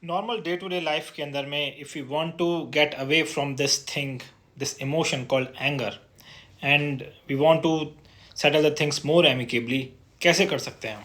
Normal day to day life के अंदर में if you want to get away from this thing, this emotion called anger, and we want to settle the things more amicably, कैसे कर सकते हैं हम?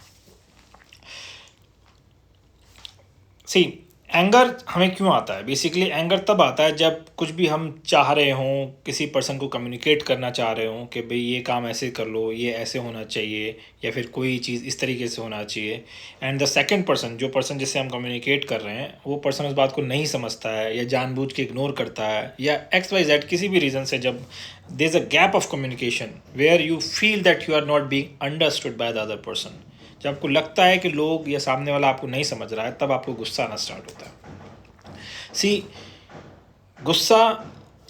सी, anger हमें क्यों आता है? बेसिकली एंगर तब आता है जब कुछ भी हम चाह रहे हों, किसी पर्सन को कम्युनिकेट करना चाह रहे हों कि भाई ये काम ऐसे कर लो, ये ऐसे होना चाहिए, या फिर कोई चीज़ इस तरीके से होना चाहिए, एंड द सेकंड पर्सन, जो पर्सन जिससे हम कम्युनिकेट कर रहे हैं, वो पर्सन उस बात को नहीं समझता है या जानबूझ के इग्नोर करता है, या एक्स वाई जेड किसी भी रीज़न से जब there is a gap of communication where you feel that you are not being understood by the other person, जब आपको लगता है कि लोग या सामने वाला आपको नहीं समझ रहा है, तब आपको गुस्सा आना स्टार्ट होता है। सी, गुस्सा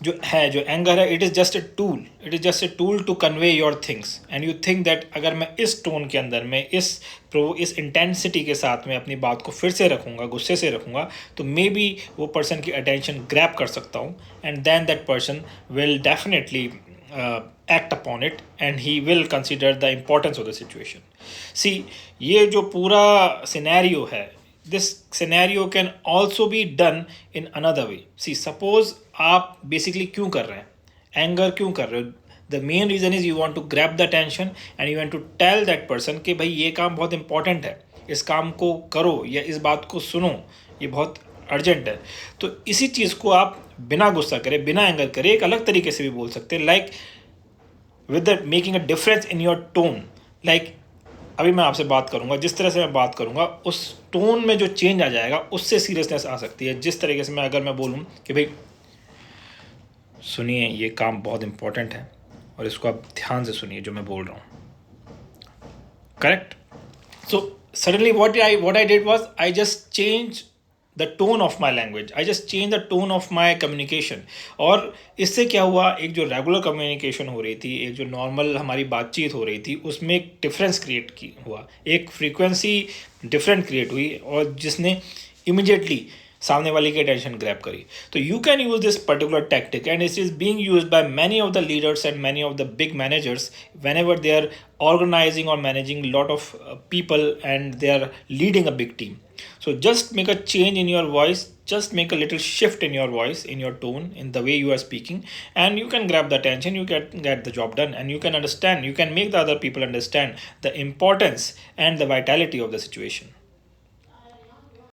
जो है, जो एंगर है, it is just a tool, it is just a tool to convey your things, and you think that अगर मैं इस टोन के अंदर में इस इंटेंसिटी के साथ में अपनी बात को फिर से रखूँगा, गुस्से से रखूँगा, तो मे बी वो पर्सन की अटेंशन ग्रैब कर सकता हूँ, and then that person will definitely act upon it and he will consider the importance of the situation. See, ये जो पूरा सिनेरियो है, this scenario can also be done in another way. See, suppose आप basically क्यों कर रहे हैं, anger क्यों कर रहे हो? The main reason is you want to grab the attention and you want to tell that person कि भाई ये काम बहुत important है, इस काम को करो या इस बात को सुनो, ये बहुत अर्जेंट है। तो इसी चीज़ को आप बिना गुस्सा करे, बिना एंगर करे, एक अलग तरीके से भी बोल सकते हैं, like with the making a difference in your tone. Like अभी मैं आपसे बात करूंगा, जिस तरह से मैं बात करूंगा, उस टोन में जो चेंज आ जाएगा, उससे सीरियसनेस आ सकती है। जिस तरीके से अगर मैं बोलूँ कि भाई सुनिए, ये काम बहुत इंपॉर्टेंट है और इसको आप ध्यान से सुनिए जो मैं बोल रहा हूँ, correct? So suddenly what I did was I just changed the tone of my language, I just changed the tone of my communication। और इससे क्या हुआ, एक जो रेगुलर कम्युनिकेशन हो रही थी, एक जो नॉर्मल हमारी बातचीत हो रही थी, उसमें एक डिफरेंस क्रिएट की हुआ, एक फ्रीक्वेंसी डिफरेंट क्रिएट हुई, और जिसने इमिजिएटली सामने वाले की अटेंशन ग्रैब करी। तो you can use this particular tactic and it is being used by many of the leaders and many of the big managers whenever they are organizing or managing a lot of people and they are leading a big team. So just make a change in your voice, just make a little shift in your voice, in your tone, in the way you are speaking, and you can grab the attention, you can get the job done, and you can understand, you can make the other people understand the importance and the vitality of the situation.